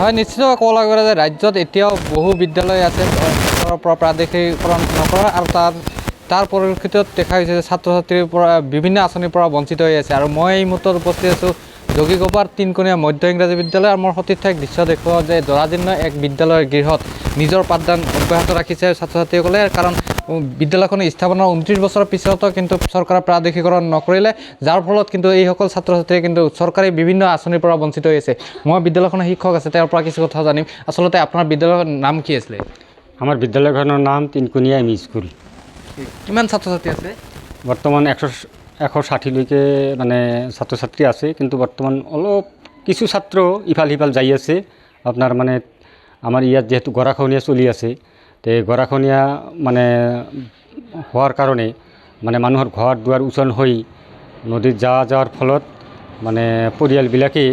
হয় নিশ্চিতভাৱে ক'ব লাগিব যে ৰাজ্যত এতিয়াও বহু বিদ্যালয় আছে চৰকাৰৰ পৰা প্ৰাদেশিকৰণ নকৰা আৰু তাৰ পৰিপ্ৰেক্ষিতত দেখা গৈছে যে ছাত্ৰ ছাত্ৰীৰ পৰা বিভিন্ন আঁচনিৰ পৰা বঞ্চিত হৈ আছে। আৰু মই এই মুহূৰ্তত উপস্থিত আছোঁ যোগীঘোপাৰ তিনকোণীয়া মধ্য ইংৰাজী বিদ্যালয় আৰু মোৰ সতীৰ্থ এক দৃশ্য দেখুৱাওঁ যে জৰাজীৰ্ণ এক বিদ্যালয়ৰ গৃহত নিজৰ পাঠদান অব্যাহত ৰাখিছে ছাত্ৰ ছাত্ৰীসকলে। কাৰণ বিদ্যালয়খন স্থাপনৰ 29 বছৰৰ পিছতো কিন্তু চৰকাৰে প্ৰাদেশিকৰণ নকৰিলে, যাৰ ফলত কিন্তু এইসকল ছাত্ৰ ছাত্ৰীয়ে কিন্তু চৰকাৰী বিভিন্ন আঁচনিৰ পৰা বঞ্চিত হৈ আছে। মই বিদ্যালয়খনৰ শিক্ষক আছে, তেওঁৰ পৰা কিছু কথা জানিম। আচলতে আপোনাৰ বিদ্যালয়ৰ নাম কি আছিলে? আমাৰ বিদ্যালয়খনৰ নাম তিনকোণীয়া এম ই স্কুল। কিমান ছাত্ৰ ছাত্ৰী আছে? বৰ্তমান 160লৈকে মানে ছাত্ৰ ছাত্ৰী আছে, কিন্তু বৰ্তমান অলপ কিছু ছাত্ৰ ইফাল সিফাল যাই আছে। আপোনাৰ মানে আমাৰ ইয়াত যিহেতু গৰাখহনীয়া চলি আছে, তে গৰাখহনীয়া মানে হোৱাৰ কাৰণে মানে মানুহৰ ঘৰ দুৱাৰ উচন হৈ নদীত যোৱাৰ ফলত মানে পৰিয়ালবিলাকে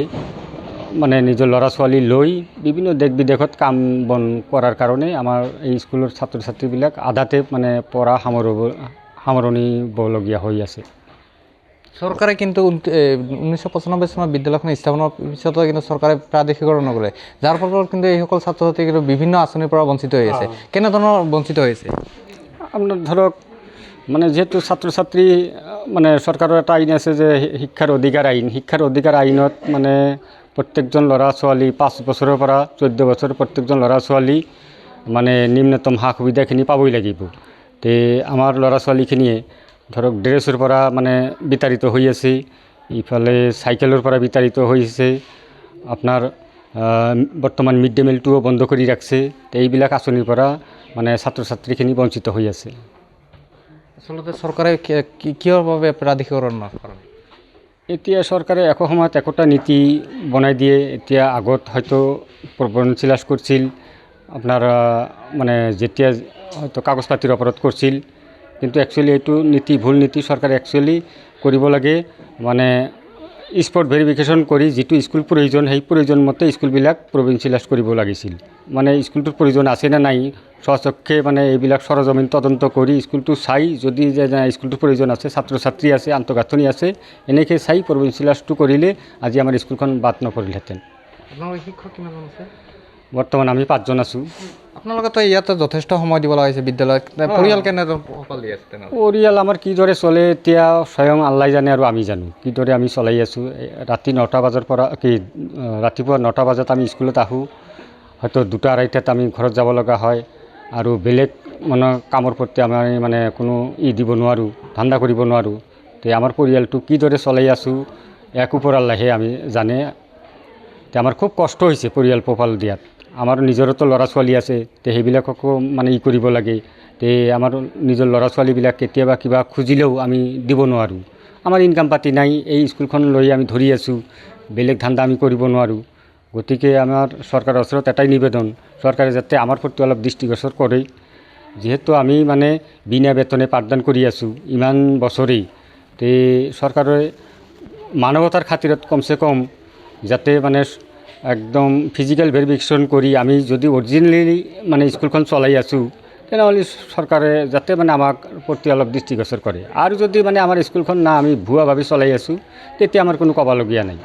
মানে নিজৰ ল'ৰা ছোৱালী লৈ বিভিন্ন দেশ বিদেশত কাম বন কৰাৰ কাৰণে আমাৰ এই স্কুলৰ ছাত্ৰ ছাত্ৰীবিলাক আধাতে মানে পঢ়া সামৰণিবলগীয়া হৈ আছে। চৰকাৰে কিন্তু 1995 চনত বিদ্যালয়খন স্থাপনৰ পিছতো কিন্তু চৰকাৰে প্ৰাদেশিকৰণ নকৰে, যাৰ ফলত কিন্তু এইসকল ছাত্ৰ ছাত্ৰী কিন্তু বিভিন্ন আঁচনিৰ পৰা বঞ্চিত হৈ আছে। কেনেধৰণৰ বঞ্চিত হৈছে? আপোনাৰ ধৰক মানে যিহেতু ছাত্ৰ ছাত্ৰী মানে চৰকাৰৰ এটা আইন আছে যে শিক্ষাৰ অধিকাৰ আইন। শিক্ষাৰ অধিকাৰ আইনত মানে প্ৰত্যেকজন ল'ৰা ছোৱালী 5 বছৰৰ পৰা 14 বছৰ প্ৰত্যেকজন ল'ৰা ছোৱালী মানে নিম্নতম সা সুবিধাখিনি পাবই লাগিব। তে আমাৰ ল'ৰা ছোৱালীখিনিয়ে ধৰক ড্ৰেছৰ পৰা মানে বিতাড়িত হৈ আছে, ইফালে চাইকেলৰ পৰা বিতাড়িত হৈছে, আপোনাৰ বৰ্তমান মিড ডে মিলটোও বন্ধ কৰি ৰাখিছে। এইবিলাক আঁচনিৰ পৰা মানে ছাত্ৰ ছাত্ৰীখিনি বঞ্চিত হৈ আছে। আচলতে চৰকাৰে কিয়ৰ বাবে প্ৰাদেশিকৰণ নকৰে? এতিয়া চৰকাৰে একো সময়ত একোটা নীতি বনাই দিয়ে। এতিয়া আগত হয়তো প্ৰবঞ্চনা কৰিছিল, আপোনাৰ মানে যেতিয়া হয়তো কাগজ পাতিৰ ওপৰত কৰিছিল, কিন্তু একচুৱেলি এইটো নীতি ভুল নীতি। চৰকাৰে একচুৱেলি কৰিব লাগে মানে স্পট ভেৰিফিকেশ্যন কৰি যিটো স্কুল প্ৰয়োজন সেই প্ৰয়োজন মতে স্কুলবিলাক প্ৰভিঞ্চিয়েলাইজ কৰিব লাগিছিল। মানে স্কুলটোৰ প্ৰয়োজন আছে নে নাই স্বচক্ষে মানে এইবিলাক সৰজমিন তদন্ত কৰি স্কুলটো চাই যদি যে স্কুলটোৰ প্ৰয়োজন আছে, ছাত্ৰ ছাত্ৰী আছে, আন্তঃগাঁথনি আছে, এনেকৈ চাই প্ৰভিঞ্চিয়েলাইজটো কৰিলে আজি আমাৰ স্কুলখন বাদ নপৰিলহেঁতেন। আপোনালোকৰ শিক্ষক কিমানজন আছে? বৰ্তমান আমি 5 জন আছোঁ। আপোনালোকেতো ইয়াতে যথেষ্ট সময় দিব লগা হৈছে বিদ্যালয়ত, পৰিয়াল কেনেদৰে দি আছে? পৰিয়াল আমাৰ কিদৰে চলে এতিয়া স্বয়ং আল্লাই জানে আৰু আমি জানো কিদৰে আমি চলাই আছোঁ। ৰাতি 9টা বজাৰ পৰা ৰাতিপুৱা 9টা বজাত আমি স্কুলত আহোঁ, হয়তো 2টা-2:30টাত আমি ঘৰত যাব লগা হয়। আৰু বেলেগ মানে কামৰ প্ৰতি আমি মানে কোনো দিব নোৱাৰোঁ, ধান্দা কৰিব নোৱাৰোঁ। তে আমাৰ পৰিয়ালটো কিদৰে চলাই আছোঁ এক ওপৰ আল্লাহে আমি জানে। তে আমাৰ খুব কষ্ট হৈছে পৰিয়াল পোহপাল দিয়াত। আমাৰ নিজৰতো ল'ৰা ছোৱালী আছে, তে সেইবিলাককো মানে কৰিব লাগে। তে আমাৰ নিজৰ ল'ৰা ছোৱালীবিলাক কেতিয়াবা কিবা খুজিলেও আমি দিব নোৱাৰোঁ। আমাৰ ইনকাম পাতি নাই, এই স্কুলখন লৈ আমি ধৰি আছোঁ, বেলেগ ধান্দা আমি কৰিব নোৱাৰোঁ। গতিকে আমাৰ চৰকাৰৰ ওচৰত এটাই নিবেদন, চৰকাৰে যাতে আমাৰ প্ৰতি অলপ দৃষ্টিগোচৰ কৰে। যিহেতু আমি মানে বিনা বেতনে পাঠদান কৰি আছোঁ ইমান বছৰেই, তে চৰকাৰে মানৱতাৰ খাতিৰত কমচে কম যাতে মানে একদম ফিজিকেল ভেৰিফিকেশ্যন কৰি আমি যদি অৰিজিনেলি মানে স্কুলখন চলাই আছোঁ, তেনেহ'লে চৰকাৰে যাতে মানে আমাক প্ৰতি অলপ দৃষ্টিগোচৰ কৰে। আৰু যদি মানে আমাৰ স্কুলখন না আমি ভুৱাভাৱে চলাই আছোঁ, তেতিয়া আমাৰ কোনো ক'বলগীয়া নাই।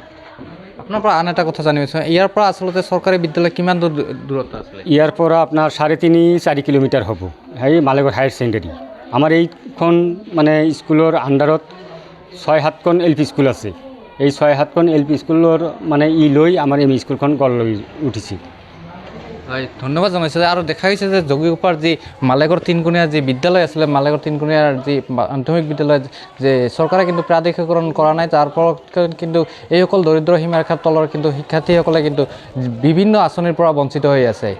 আপোনাৰ পৰা আন এটা কথা জানিছোঁ, ইয়াৰ পৰা আচলতে চৰকাৰী বিদ্যালয় কিমান দূৰত্ব আছিলে? ইয়াৰ পৰা আপোনাৰ 3.5-4 কিলোমিটাৰ হ'ব সেই মালেগাঁও হায়াৰ ছেকেণ্ডেৰী। আমাৰ এইখন মানে স্কুলৰ আণ্ডাৰত 6-7খন LP স্কুল আছে। এই 6-7খন LP স্কুলৰ মানে লৈ আমাৰ এম ই স্কুলখন গঢ় লৈ উঠিছে। হয়, ধন্যবাদ জনাইছোঁ। আৰু দেখা গৈছে যে যোগীঘোপাৰ যি মালেগাঁৱৰ তিনকোণীয়া যি বিদ্যালয় আছিলে, মালেগাঁৱৰ তিনকোণীয়াৰ যি মাধ্যমিক বিদ্যালয় যে চৰকাৰে কিন্তু প্ৰাদেশিকৰণ কৰা নাই, তাৰ ফলত কিন্তু এইসকল দৰিদ্ৰ সীমাৰেখাৰ তলৰ কিন্তু শিক্ষাৰ্থীসকলে কিন্তু বিভিন্ন আঁচনিৰ পৰা বঞ্চিত হৈ আছে।